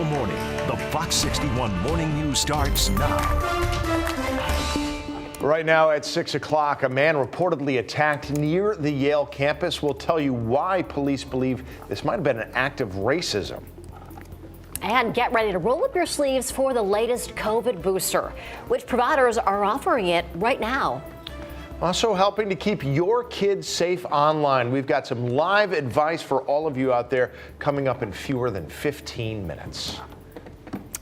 morning. The Fox 61 Morning News starts now. Right now at 6 o'clock, a man reportedly attacked near the Yale campus. We'll tell you why police believe this might have been an act of racism. And get ready to roll up your sleeves for the latest COVID booster, which providers are offering it right now. Also helping to keep your kids safe online. We've got some live advice for all of you out there coming up in fewer than 15 minutes.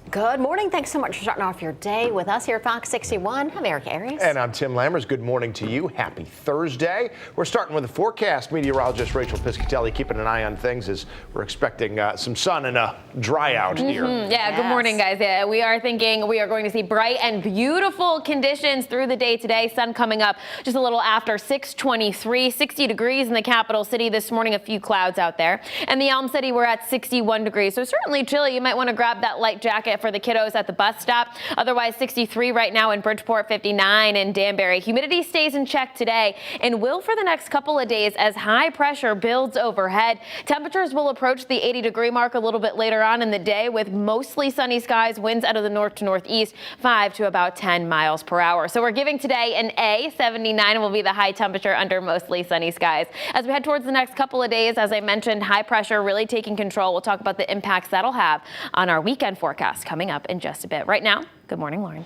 Good morning. Thanks so much for starting off your day with us here at Fox 61. I'm Eric Aries. And I'm Tim Lammers. Good morning to you. Happy Thursday. We're starting with the forecast. Meteorologist Rachel Piscatelli keeping an eye on things as we're expecting some sun and a dry out here. Yeah, Yes. Good morning, guys. Yeah, we are thinking we are going to see bright and beautiful conditions through the day today. Sun coming up just a little after 6:23, 60 degrees in the capital city this morning. A few clouds out there. And the Elm City, we're at 61 degrees. So certainly chilly. You might want to grab that light jacket for the kiddos at the bus stop. Otherwise, 63 right now in Bridgeport, 59 in Danbury. Humidity stays in check today and will for the next couple of days as high pressure builds overhead. Temperatures will approach the 80-degree mark a little bit later on in the day with mostly sunny skies, winds out of the north to northeast, 5 to about 10 miles per hour. So we're giving today an A. 79 will be the high temperature under mostly sunny skies. As we head towards the next couple of days, as I mentioned, high pressure really taking control. We'll talk about the impacts that'll have on our weekend forecast coming up in just a bit. Right now, good morning, Lauren.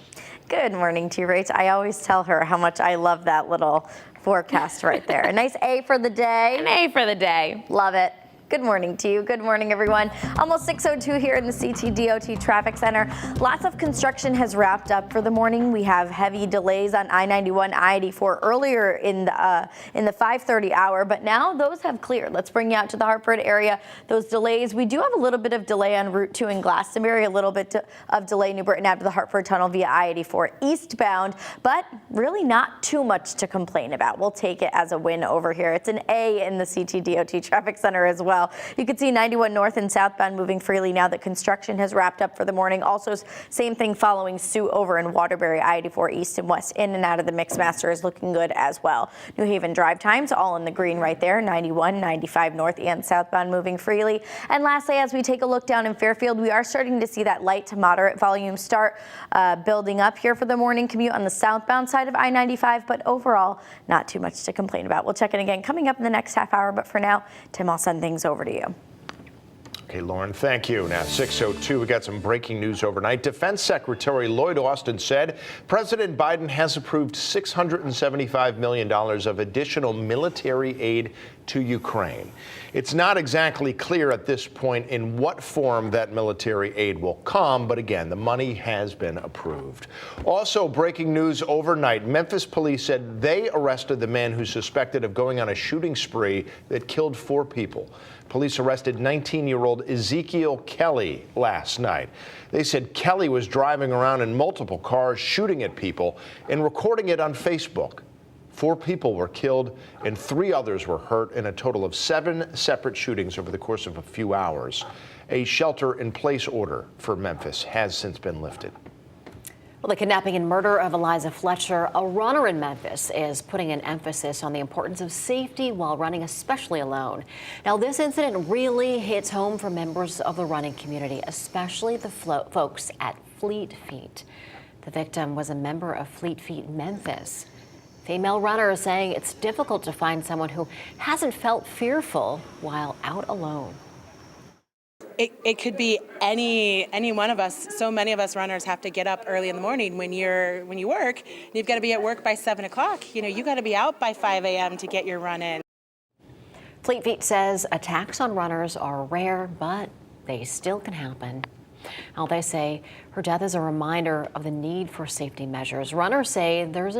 Good morning to you, Rach. I always tell her how much I love that little forecast right there. A nice A for the day. An A for the day. Love it. Good morning to you. Good morning, everyone. Almost 6:02 here in the CTDOT Traffic Center. Lots of construction has wrapped up for the morning. We have heavy delays on I-91, I-84 earlier in the 5:30 hour, but now those have cleared. Let's bring you out to the Hartford area. Those delays, we do have a little bit of delay on Route 2 in Glastonbury, a little bit of delay New Britain out to the Hartford Tunnel via I-84 eastbound, but really not too much to complain about. We'll take it as a win over here. It's an A in the CTDOT Traffic Center as well. You can see 91 north and southbound moving freely now that construction has wrapped up for the morning. Also, same thing following suit over in Waterbury. I-84 east and west in and out of the Mixmaster is looking good as well. New Haven drive times all in the green right there. 91, 95 north and southbound moving freely. And lastly, as we take a look down in Fairfield, we are starting to see that light to moderate volume start building up here for the morning commute on the southbound side of I-95, but overall, not too much to complain about. We'll check in again coming up in the next half hour, but for now, Tim, I'll send things over to you. Okay, Lauren, thank you. Now, 6:02, we got some breaking news overnight. Defense Secretary Lloyd Austin said President Biden has approved $675 million of additional military aid to Ukraine. It's not exactly clear at this point in what form that military aid will come, but again, the money has been approved. Also, breaking news overnight, Memphis police said they arrested the man who's suspected of going on a shooting spree that killed 4 people. Police arrested 19-year-old Ezekiel Kelly last night. They said Kelly was driving around in multiple cars, shooting at people and recording it on Facebook. 4 people were killed and 3 others were hurt in a total of 7 separate shootings over the course of a few hours. A shelter-in-place order for Memphis has since been lifted. Well, the kidnapping and murder of Eliza Fletcher, a runner in Memphis, is putting an emphasis on the importance of safety while running, especially alone. Now, this incident really hits home for members of the running community, especially the folks at Fleet Feet. The victim was a member of Fleet Feet Memphis. Female runners saying it's difficult to find someone who hasn't felt fearful while out alone. It could be any one of us. So many of us runners have to get up early in the morning when you work. You've got to be at work by 7 o'clock. You know, you got to be out by 5 a.m. to get your run in. Fleet Feet says attacks on runners are rare, but they still can happen. Now, they say her death is a reminder of the need for safety measures. Runners say there is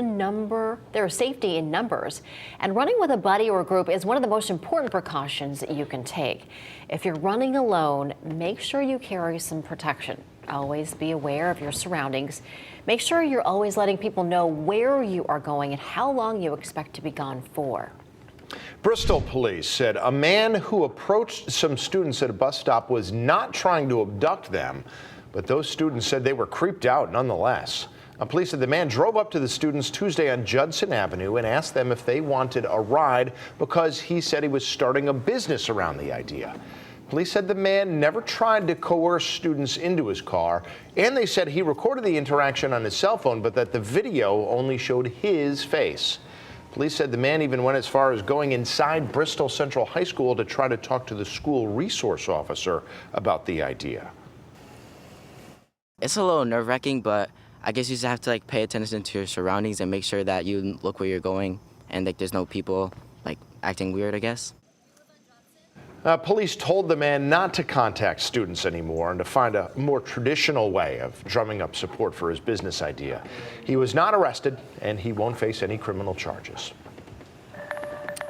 safety in numbers, and running with a buddy or a group is one of the most important precautions that you can take. If you're running alone, make sure you carry some protection. Always be aware of your surroundings. Make sure you're always letting people know where you are going and how long you expect to be gone for. Bristol police said a man who approached some students at a bus stop was not trying to abduct them, but those students said they were creeped out nonetheless. Police said the man drove up to the students Tuesday on Judson Avenue and asked them if they wanted a ride because he said he was starting a business around the idea. Police said the man never tried to coerce students into his car, and they said he recorded the interaction on his cell phone, but that the video only showed his face. Police said the man even went as far as going inside Bristol Central High School to try to talk to the school resource officer about the idea. It's a little nerve-wracking, but I guess you just have to pay attention to your surroundings and make sure that you look where you're going and there's no people acting weird, I guess. Police told the man not to contact students anymore and to find a more traditional way of drumming up support for his business idea. He was not arrested, and he won't face any criminal charges.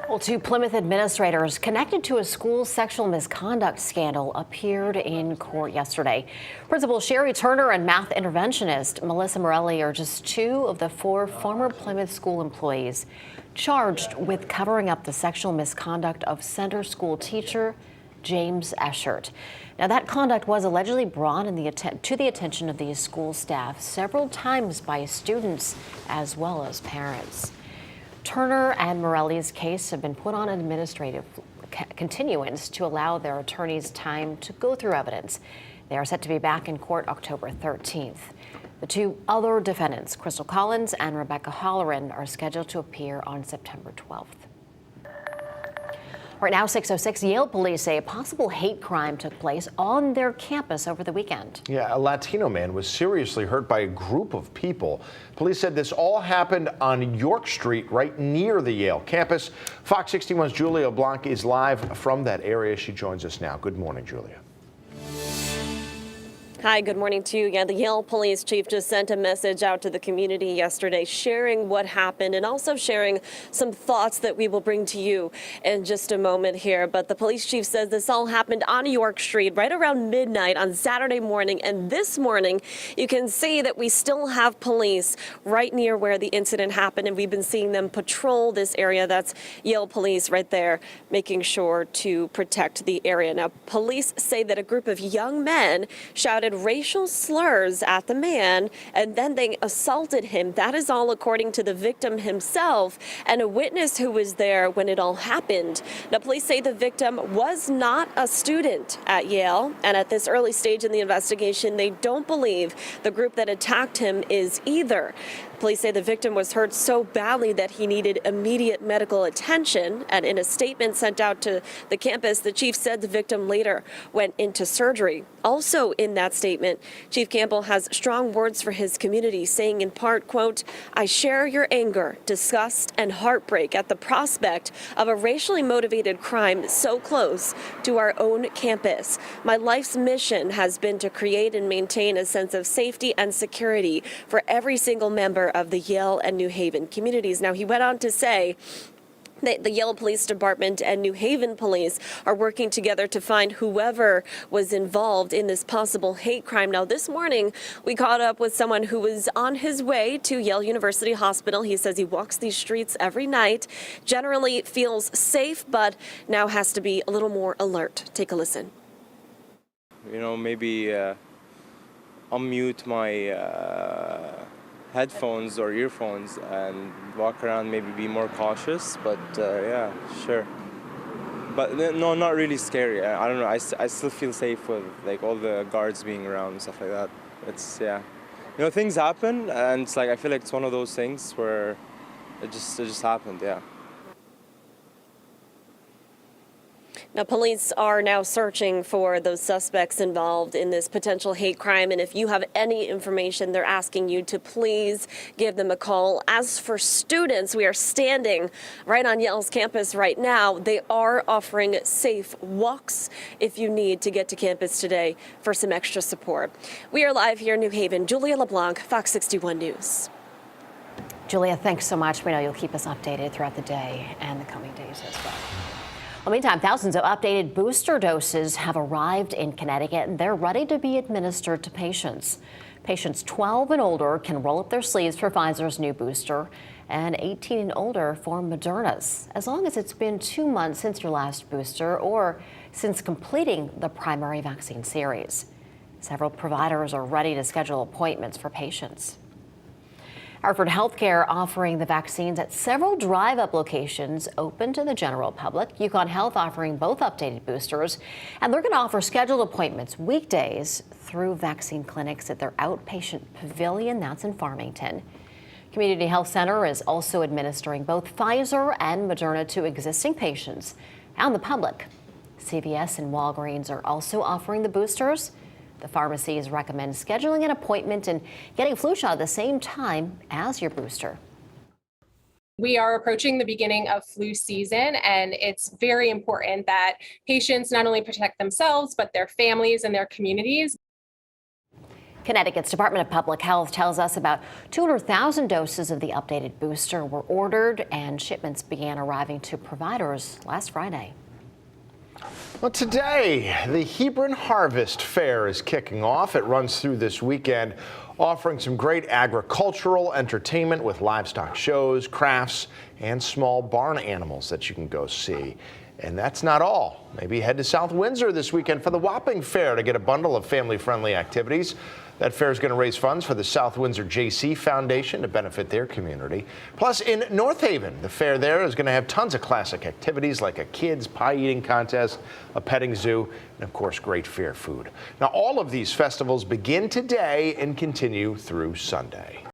Well, two Plymouth administrators connected to a school sexual misconduct scandal appeared in court yesterday. Principal Sherry Turner and math interventionist Melissa Morelli are just two of the four former Plymouth school employees charged with covering up the sexual misconduct of center school teacher James Eschert. Now, that conduct was allegedly brought to the attention of these school staff several times by students as well as parents. Turner and Morelli's case have been put on administrative continuance to allow their attorneys time to go through evidence. They are set to be back in court October 13th. The two other defendants, Crystal Collins and Rebecca Holleran, are scheduled to appear on September 12th. Right now, 6:06, Yale police say a possible hate crime took place on their campus over the weekend. Yeah, a Latino man was seriously hurt by a group of people. Police said this all happened on York Street, right near the Yale campus. Fox 61's Julia LeBlanc is live from that area. She joins us now. Good morning, Julia. Hi, good morning to you. Yeah, the Yale police chief just sent a message out to the community yesterday sharing what happened and also sharing some thoughts that we will bring to you in just a moment here. But the police chief says this all happened on York Street right around midnight on Saturday morning. And this morning, you can see that we still have police right near where the incident happened. And we've been seeing them patrol this area. That's Yale police right there, making sure to protect the area. Now, police say that a group of young men shouted racial slurs at the man, and then they assaulted him. That is all according to the victim himself and a witness who was there when it all happened. Now, police say the victim was not a student at Yale, and at this early stage in the investigation, they don't believe the group that attacked him is either. Police say the victim was hurt so badly that he needed immediate medical attention. And in a statement sent out to the campus, the chief said the victim later went into surgery. Also in that statement, Chief Campbell has strong words for his community, saying in part, quote, "I share your anger, disgust, and heartbreak at the prospect of a racially motivated crime so close to our own campus. My life's mission has been to create and maintain a sense of safety and security for every single member of the Yale and New Haven communities." Now, he went on to say that the Yale Police Department and New Haven Police are working together to find whoever was involved in this possible hate crime. Now, this morning, we caught up with someone who was on his way to Yale University Hospital. He says he walks these streets every night, generally feels safe, but now has to be a little more alert. Take a listen. You know, maybe unmute my headphones or earphones and walk around, maybe be more cautious, but yeah, sure. But no, not really scary. I don't know, I still feel safe with all the guards being around and stuff like that. It's, yeah. You know, things happen, and it's I feel like it's one of those things where it just happened, yeah. Now, police are now searching for those suspects involved in this potential hate crime. And if you have any information, they're asking you to please give them a call. As for students, we are standing right on Yale's campus right now. They are offering safe walks if you need to get to campus today for some extra support. We are live here in New Haven. Julia LeBlanc, Fox 61 News. Julia, thanks so much. We know you'll keep us updated throughout the day and the coming days as well. Well, meantime, thousands of updated booster doses have arrived in Connecticut, and they're ready to be administered to patients. Patients 12 and older can roll up their sleeves for Pfizer's new booster, and 18 and older for Moderna's, as long as it's been 2 months since your last booster or since completing the primary vaccine series. Several providers are ready to schedule appointments for patients. Hartford Healthcare offering the vaccines at several drive-up locations open to the general public. Yukon Health offering both updated boosters, and they're going to offer scheduled appointments weekdays through vaccine clinics at their outpatient pavilion. That's in Farmington. Community Health Center is also administering both Pfizer and Moderna to existing patients and the public. CVS and Walgreens are also offering the boosters. The pharmacies recommend scheduling an appointment and getting a flu shot at the same time as your booster. We are approaching the beginning of flu season, and it's very important that patients not only protect themselves, but their families and their communities. Connecticut's Department of Public Health tells us about 200,000 doses of the updated booster were ordered, and shipments began arriving to providers last Friday. Well, today, the Hebron Harvest Fair is kicking off. It runs through this weekend, offering some great agricultural entertainment with livestock shows, crafts, and small barn animals that you can go see. And that's not all. Maybe head to South Windsor this weekend for the Wapping Fair to get a bundle of family-friendly activities. That fair is going to raise funds for the South Windsor JC Foundation to benefit their community. Plus, in North Haven, the fair there is going to have tons of classic activities like a kids pie eating contest, a petting zoo, and of course, great fair food. Now, all of these festivals begin today and continue through Sunday.